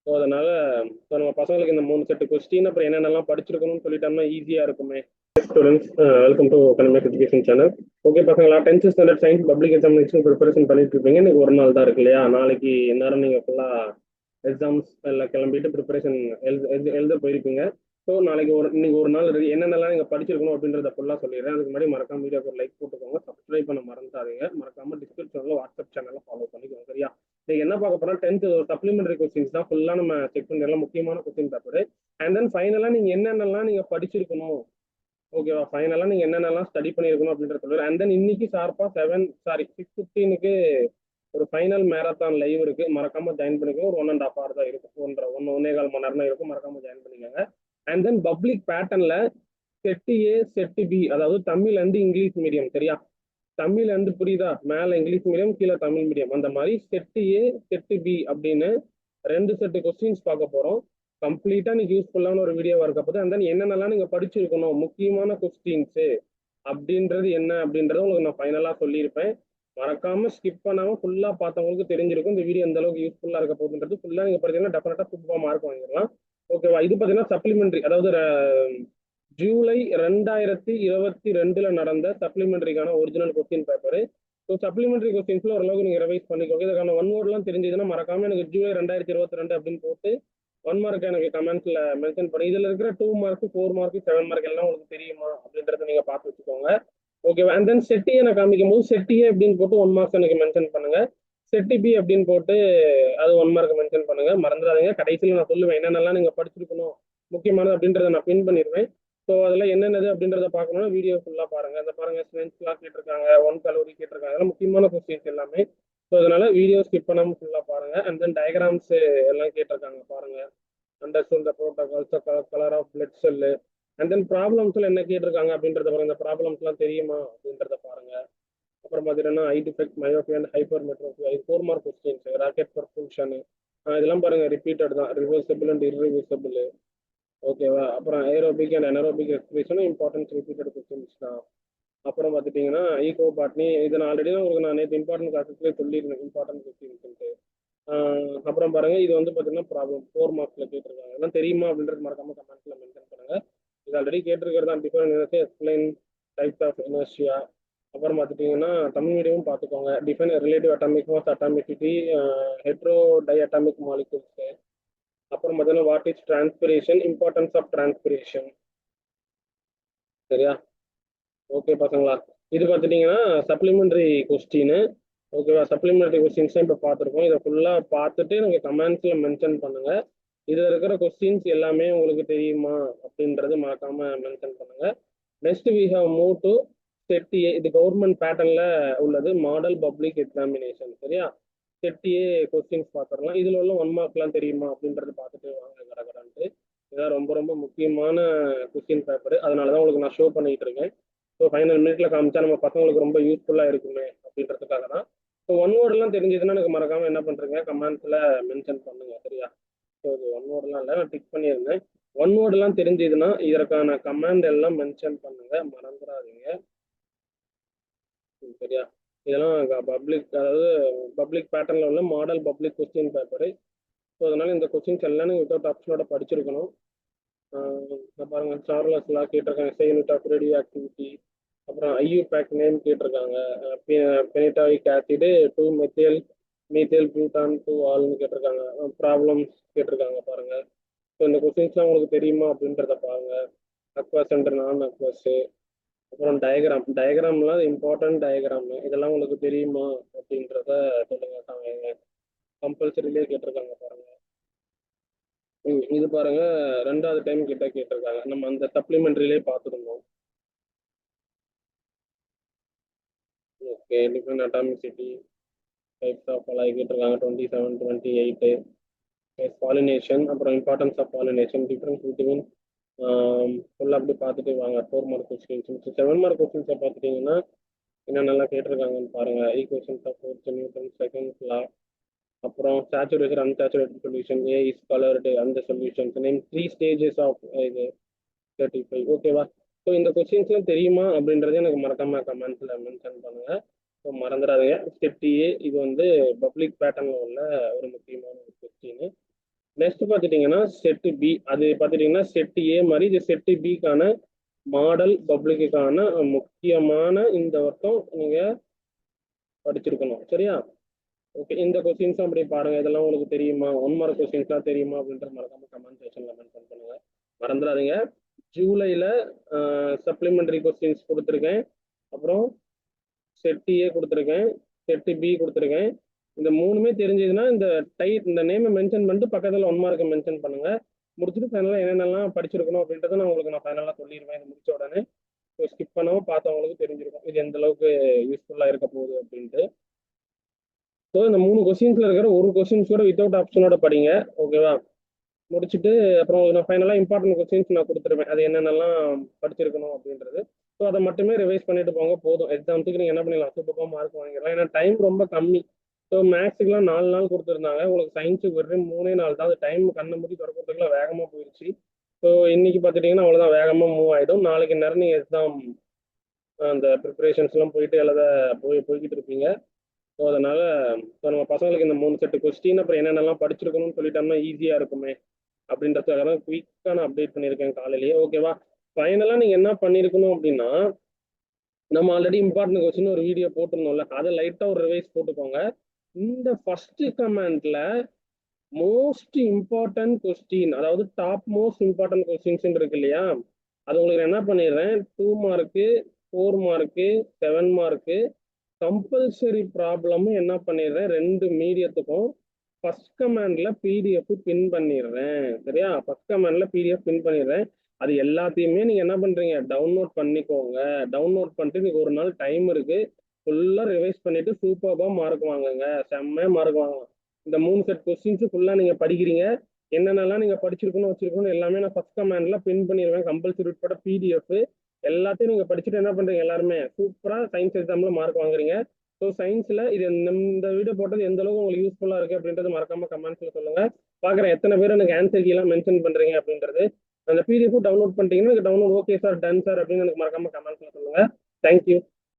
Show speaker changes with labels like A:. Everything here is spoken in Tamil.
A: ஸோ அதனால ஸோ நம்ம பசங்களுக்கு இந்த 3 செட்டு கொஸ்டின் அப்புறம் என்னென்னலாம் படிச்சிருக்கணும்னு சொல்லிட்டோம்னா ஈஸியா இருக்குமே. ஸ்டூடெண்ட்ஸ், வெல்கம் டு கனமேக் எஜுகேஷன் சேனல். ஓகே பசங்களா, 10th standard science public examination preparation பண்ணிட்டு இருப்பீங்க. இன்னைக்கு ஒரு நாள் தான் இருக்கு இல்லையா? நாளைக்கு நேரம் நீங்க ஃபுல்லா எக்ஸாம்ஸ் எல்லாம் கிளம்பிட்டு ப்ரிப்பரேஷன் எழுத போயிருப்பீங்க. ஸோ நாளைக்கு இன்னைக்கு ஒரு நாள் இருக்கு. என்னென்னலாம் நீங்க படிச்சிருக்கணும் அப்படின்றத ஃபுல்லா சொல்லிடுறேன். அதுக்கு முன்னாடி மறக்காம வீடியோக்கு ஒரு லைக் போட்டுக்கோங்க, சப்ஸ்கிரைப் பண்ண மறந்துடாதீங்க. மறக்காம டிஸ்கிரிப்ஷன்ல வாட்ஸ்அப் சேனலை ஃபாலோ பண்ணிக்கோங்க, சரியா? நீங்க என்ன பார்க்க போறோம், 10th சப்ளிமெண்டரி கொஸ்டின்ஸ் தான் ஃபுல்லா நம்ம செக் பண்ணிடலாம், முக்கியமான கொஸ்டின் பேப்பர். அண்ட் தென் ஃபைனலா நீங்க என்னென்னலாம் நீங்க படிச்சிருக்கணும், ஓகேவா? ஃபைனலா நீங்க என்னென்னலாம் ஸ்டடி பண்ணிருக்கணும் அப்படின்ற சொல்லுவாரு. அண்ட் தென் இன்னைக்கு ஷார்ப்பா 6:15க்கு ஒரு ஃபைனல் மேரத்தான் லைவ் இருக்கு, மறக்காம ஜாயின் பண்ணிக்கோங்க. ஒரு 1.5 hour தான் இருக்கும், 1.5 மணி நேரம் தான் இருக்கும், மறக்காம ஜாயின் பண்ணிக்கோங்க. அண்ட் தென் பப்ளிக் பேட்டர்ன்ல செட் ஏ செட் பி, அதாவது தமிழ் அண்ட் இங்கிலீஷ் மீடியம், சரியா? தமிழ் அண்ட் புரியுதா, மேல இங்கிலீஷ் மீடியம் கீழே தமிழ் மீடியம், அந்த மாதிரி செட் ஏ செட் பி அப்படின்னு 2 செட்டு கொஸ்டின்ஸ் பார்க்க போறோம். கம்ப்ளீட்டா நீங்க யூஸ்ஃபுல்லான ஒரு வீடியோவா இருக்க போது. அண்ட் தென் என்னென்னலாம் நீங்க படிச்சிருக்கணும், முக்கியமான கொஸ்டின்ஸ் அப்படின்றது என்ன அப்படின்றத உங்களுக்கு நான் ஃபைனலா சொல்லியிருப்பேன். மறக்காம ஸ்கிப் பண்ணாம ஃபுல்லா பார்த்தவங்களுக்கு தெரிஞ்சிருக்கும் இந்த வீடியோ எந்த அளவுக்கு யூஸ்ஃபுல்லா இருக்க போகுதுன்றது. ஃபுல்லா நீங்க பார்த்தீங்கன்னா டெஃபினட்டா சூப்பரா மார்க் வாங்கிடலாம், ஓகேவா? இது பார்த்தீங்கன்னா சப்ளிமெண்டரி, அதாவது ஜூலை 2022 நடந்த சப்ளிமெண்டரிக்கான original question paper. So supplementary கொஸ்டின்ஸ்ல ஓரளவுக்கு நீங்க ரிவைஸ் பண்ணிக்கோங்க. இதுக்கான ஒன் வேர்ட்லாம் தெரிஞ்சதுன்னா மறக்காம எனக்கு ஜூலை 2022 அப்படின்னு போட்டு 1 மார்க் எனக்கு கமெண்ட்ஸ்ல மென்ஷன் பண்ணி, இதுல இருக்கிற 2 மார்க் 4 மார்க் 7 மார்க் எல்லாம் உங்களுக்கு தெரியுமா அப்படின்றத நீங்க பார்த்து வச்சுக்கோங்க, ஓகேவா? அண்ட் தென் செட்டியை நான் காமிக்கும் போது செட்டியே அப்படின்னு போட்டு 1 மார்க் எனக்கு மென்ஷன் பண்ணுங்க. செட்டி பி அப்படின்னு போட்டு அது 1 மார்க் மென்ஷன் பண்ணுங்க, மறந்துடாதீங்க. கடைசியில் நான் சொல்லுவேன் என்னென்னலாம் நீங்க படிச்சிருக்கணும் முக்கியமானது அப்படின்றத நான் பின் பண்ணிடுவேன். ஸோ அதெல்லாம் என்னென்னது அப்படின்றத பார்க்கணும்னா வீடியோ ஃபுல்லாக பாருங்க. அந்த பாருங்க, ஸ்ட்ரென்த்லாம் கேட்டிருக்காங்க, 1 கலோரி கேட்டிருக்காங்க, அதெல்லாம் முக்கியமான கொஸ்டின்ஸ் எல்லாமே. ஸோ அதனால வீடியோ ஸ்கிப் பண்ணாமல் ஃபுல்லாக பாருங்க. அண்ட் தென் டயக்ராம்ஸ் எல்லாம் கேட்டிருக்காங்க பாருங்க. Understand the protocols, colour of blood cell. And then ப்ராப்ளம்ஸ்ல என்ன கேட்டிருக்காங்க அப்படின்றத பாருங்க. இந்த ப்ராப்ளம்ஸ்லாம் தெரியுமா அப்படின்றத பாருங்க. அப்புறம் பார்த்தீங்கன்னா ஐ டிஃபெக்ட், மயோபி அண்ட் ஹைப்பர் மெட்ரோபி, அது 4 மார்க் கொஸ்டின்ஸ். ராக்கெட் பர்ஃபங்ஷன், இதெல்லாம் பாருங்க ரிப்பீட்டட் தான், ரிவர்சபிள் அண்ட் இர்ரிவர்சபிள், ஓகேவா? அப்புறம் ஏரோபிக் அண்ட் அனரோபிக் எக்ஸ்பிரஷனும் இம்பார்ட்டன்ஸ் ரிப்பீட்டட் கொஸ்டின்ஸ் தான். அப்புறம் பார்த்துட்டீங்கன்னா ஈகோ பாட்னி, இதை நான் ஆல்ரெடி உங்களுக்கு நான் நேற்று இம்பார்ட்டன்ட் கிளாஸஸ்லேயே சொல்லியிருந்தேன் இம்பார்ட்டன்ட் கொஸ்டின்ஸ். அப்புறம் பாருங்க, இது வந்து பார்த்தீங்கன்னா ப்ராப்ளம் 4 மார்க்ஸ்ல கேட்டிருக்காங்க. எல்லாம் தெரியுமா அப்படின்றது மறக்காம கமெண்ட்ஸ்ல மென்ஷன் பண்ணுங்க. இது ஆல்ரெடி கேட்டிருக்கிறதா different energy, explain types of எனர்ஜியா. அப்புறம் பார்த்துட்டீங்கன்னா தமிழ் மீடியமும் பார்த்துக்கோங்க. Define relative atomic mass, atomicity, hetero di atomic molecules. அப்புறம் பார்த்தீங்கன்னா what is transpiration, importance of transpiration, சரியா? ஓகே பசங்களா, இது பார்த்துட்டீங்கன்னா சப்ளிமெண்டரி கொஸ்டின், ஓகேவா? சப்ளிமெண்டரி கொஸ்டின்ஸ் தான் இப்போ பார்த்துருக்கோம். இதை ஃபுல்லாக பார்த்துட்டு எனக்கு கமெண்ட்ஸ்ல மென்ஷன் பண்ணுங்க. இதில் இருக்கிற கொஸ்டின்ஸ் எல்லாமே உங்களுக்கு தெரியுமா அப்படின்றது மறக்காம மென்ஷன் பண்ணுங்க. Next we have move to set A. இது கவர்மெண்ட் பேட்டர்ன்ல உள்ளது, மாடல் பப்ளிக் எக்ஸாமினேஷன், சரியா? செட் ஏ கொஸ்டின்ஸ் பார்த்துடலாம். இதுல உள்ள 1 மார்க்லாம் தெரியுமா அப்படின்றது பார்த்துட்டு வாங்க கடகடன்ட்டு. இதான் ரொம்ப ரொம்ப முக்கியமான கொஸ்டின் பேப்பர், அதனால தான் உங்களுக்கு நான் ஷோ பண்ணிட்டு இருக்கேன். ஸோ ஃபைனல் மினிட்ல காமிச்சா நம்ம பசங்களுக்கு ரொம்ப யூஸ்ஃபுல்லாக இருக்குமே அப்படின்றதுக்காக தான். ஸோ ஒன் வேர்டெல்லாம் தெரிஞ்சதுன்னா எனக்கு மறக்காம என்ன பண்றீங்க, கமெண்ட்ஸ்ல மென்ஷன் பண்ணுங்க, சரியா? ஸோ இது ஒன் வேர்டெல்லாம் இல்லை, நான் டிக் பண்ணியிருந்தேன். ஒன் வேர்டெல்லாம் தெரிஞ்சதுன்னா இதற்கான கமெண்ட் எல்லாம் மென்ஷன் பண்ணுங்க, மறந்துடாதீங்க, சரியா? இதெல்லாம் பப்ளிக், அதாவது பப்ளிக் பேட்டர்ல உள்ள model public question paper. So அதனால இந்த கொஸ்டின்ஸ் எல்லாம் நீங்கள் வித்தவுட் ஆப்ஷனோட படிச்சிருக்கணும். பாருங்க, சார்லஸ் லா கேட்டிருக்காங்க, சே யூனிட் ஆஃப் ரேடியோ ஆக்டிவிட்டி. அப்புறம் ஐயூ பேக் நேம் கேட்டிருக்காங்க, பெனிட்டாயிக் ஆசிடு 2 மெத்தில் மீத்தேல் பியூட்டான் 2 ஆல்னு கேட்டிருக்காங்க. ப்ராப்ளம்ஸ் கேட்டிருக்காங்க பாருங்க. ஸோ இந்த கொஸ்டின்ஸ்லாம் உங்களுக்கு தெரியுமா அப்படின்றத பாருங்க. அக்வஸ் அண்ட் நான் அக்வஸ். அப்புறம் டயக்ராம்லாம் இம்பார்ட்டன்ட் டயக்ராம், இதெல்லாம் உங்களுக்கு தெரியுமா அப்படின்றத சொல்லுங்க. கம்பல்சரியிலே கேட்டிருக்காங்க பாருங்க. இது பாருங்க, 2வது டைம் கிட்ட கேட்டிருக்காங்க, நம்ம அந்த சப்ளிமெண்டரியிலே பார்த்துருந்தோம். Okay, different atomicity types of alloy கேட்டிருக்காங்க, 27 28. பாலினேஷன், அப்புறம் importance of pollination, difference between, ஃபுல்லாக அப்படி பார்த்துட்டு வாங்க. 4 மார்க் கொஸ்டின்ஸ். 7 மார்க் கொஸ்டின்ஸை பார்த்துட்டீங்கன்னா என்னென்னலாம் கேட்டிருக்காங்கன்னு பாருங்க. Equations of force, Newton second law. அப்புறம் saturated unsaturated solution, A is coloured அந்த சொல்யூஷன்ஸ் நேம் 3 ஸ்டேஜஸ் ஆஃப் இது 35, ஓகேவா? ஸோ இந்த கொஸ்டின்ஸ்லாம் தெரியுமா அப்படின்றத எனக்கு மறக்காம கமெண்ட்ஸ்ல மென்ஷன் பண்ணுங்க. ஸோ மறந்துடாதீங்க. ஸ்டெப் ஏ இது வந்து பப்ளிக் பேட்டர்ன்ல உள்ள ஒரு முக்கியமான ஒரு கொஸ்டின். நெக்ஸ்ட் பார்த்துட்டீங்கன்னா செட் பி, அது பார்த்துட்டீங்கன்னா செட் ஏ மாதிரி இது செட் பிக்கான மாடல் பப்ளிக்குக்கான முக்கியமான இந்த வருஷம் நீங்க படிச்சிருக்கணும். சரியா? ஓகே, இந்த கொஸ்டின்ஸ் அப்படி பாருங்க, இதெல்லாம் உங்களுக்கு தெரியுமா, 1 மார்க் கொஸ்டின்ஸ்லாம் தெரியுமா அப்படின்ற மறக்காம கமெண்ட் செக்ஷன்ல மென்ஷன் பண்ணுங்க. மறந்துடாதீங்க. ஜூலைல சப்ளிமெண்டரி கொஸ்டின்ஸ் கொடுத்துருக்கேன், அப்புறம் செட் ஏ கொடுத்துருக்கேன், செட் பி கொடுத்துருக்கேன். இந்த மூணுமே தெரிஞ்சதுன்னா இந்த நேமை மென்ஷன் பண்ணிட்டு பக்கத்தில் 1 மார்க்கை மென்ஷன் பண்ணுங்க. முடிச்சுட்டு ஃபைனலாக என்னென்னலாம் படிச்சிருக்கணும் அப்படின்றத நான் ஃபைனலாக சொல்லிடுவேன். இது முடிச்ச உடனே ஸ்கிப் பண்ணாமல் பார்த்தவங்களுக்கு தெரிஞ்சிருக்கும் இது எந்த அளவுக்கு யூஸ்ஃபுல்லாக இருக்க போகுது அப்படின்ட்டு. ஸோ இந்த 3 கொஸ்டின்ஸ்ல இருக்கிற ஒரு கொஸ்டின்ஸ் கூட வித்தவுட் ஆப்ஷனோட படிங்க. ஓகேவா? முடிச்சுட்டு அப்புறம் நான் ஃபைனலாக இம்பார்ட்டன்ட் கொஸ்டின்ஸ் நான் கொடுத்துருவேன், அது என்னென்னலாம் படிச்சிருக்கணும் அப்படின்றது. ஸோ அதை மட்டுமே ரிவைஸ் பண்ணிட்டு போங்க போதும். எக்ஸாம்ஸுக்கு நீங்கள் என்ன பண்ணிடலாம், சூப்பராக மார்க் வாங்கிடலாம். ஏன்னா டைம் ரொம்ப கம்மி. ஸோ மேக்ஸுக்குலாம் 4 நாள் கொடுத்துருந்தாங்க, உங்களுக்கு சயின்ஸுக்கு வெறும் 3 நாள் தான். அது டைம் கண்ணை மூடி திறக்கிறதுக்குலாம் வேகமாக போயிடுச்சு. ஸோ இன்னைக்கு பார்த்துட்டிங்கன்னா அவ்வளோதான், வேகமாக மூவ் ஆகிடும். நாளைக்கு நேரம் நீங்கள் எக்ஸாம் அந்த ப்ரிப்பரேஷன்ஸ்லாம் போயிட்டு போய்கிட்டு இருப்பீங்க. ஸோ அதனால நம்ம பசங்களுக்கு இந்த 3 செட்டு கொஸ்டின் அப்புறம் என்னென்னலாம் படிச்சிருக்கணும்னு சொல்லிட்டோம்னா ஈஸியாக இருக்குமே அப்படின்றதுக்காக தான் குயிக்காக நான் அப்டேட் பண்ணியிருக்கேன் காலையிலேயே. ஓகேவா? ஃபைனலாக நீங்கள் என்ன பண்ணியிருக்கணும் அப்படின்னா, நம்ம ஆல்ரெடி இம்பார்ட்டன்ட் கொஸ்டின் ஒரு வீடியோ போட்டிருந்தோம்ல, அதை லைட்டாக ஒரு ரிவைஸ் போட்டுக்கோங்க. இந்த ஃபர்ஸ்ட் கமெண்ட்ல மோஸ்ட் இம்பார்ட்டன்ட் கொஸ்டின், அதாவது டாப் மோஸ்ட் இம்பார்ட்டன்ட் கொஸ்டின்ஸ் இருக்கு இல்லையா, அது உங்களுக்கு என்ன பண்ணிடுறேன், 2 மார்க்கு, 4 மார்க்கு, 7 மார்க்கு கம்பல்சரி ப்ராப்ளமும் என்ன பண்ணிடுறேன், 2 மீடியத்துக்கும் ஃபர்ஸ்ட் கமாண்ட்ல பிடிஎஃப் பின் பண்ணிடுறேன். சரியா? ஃபர்ஸ்ட் கமாண்ட்ல பிடிஎஃப் பின் பண்ணிடுறேன். அது எல்லாத்தையுமே நீங்க என்ன பண்றீங்க, டவுன்லோட் பண்ணிக்கோங்க. டவுன்லோட் பண்ணிட்டு நீங்க ஒரு நாள் டைம் இருக்கு, ஃபுல்லா ரிவைஸ் பண்ணிட்டு சூப்பர்பா மார்க் வாங்குங்க, செம்மையா மார்க் வாங்கலாம். இந்த 3 செட் கொஸ்டின்ஸ் ஃபுல்லா நீங்க படிக்கிறீங்க, என்னென்னலாம் நீங்க படிச்சிருக்கணும் வச்சிருக்கணும் எல்லாமே நான் ஃபர்ஸ்ட் கமாண்ட்ல பின் பண்ணிடுவேன், கம்பல்சரி உட்பட பிடிஎஃப் எல்லாத்தையும் நீங்க படிச்சுட்டு என்ன பண்றீங்க, எல்லாருமே சூப்பரா சயின்ஸ் எக்ஸாம்ல மார்க் வாங்குறீங்க. ஸோ சயின்ஸ்ல இது இந்த வீடியோ போட்டது எந்த அளவுக்கு உங்களுக்கு யூஸ்ஃபுல்லா இருக்கு அப்படின்றது மறக்காம கமெண்ட்ஸ்ல சொல்லுங்க. பாக்குறேன் எத்தனை பேர் எனக்கு ஆன்சர் கீழே மென்ஷன் பண்றீங்க அப்படின்றது. அந்த பிடிஎஃப் டவுன்லோட் பண்ணிட்டீங்கன்னா download okay sir, ton sir அப்படின்னு எனக்கு மறக்காம கமெண்ட்ஸ்ல சொல்லுங்க. தேங்க்யூ.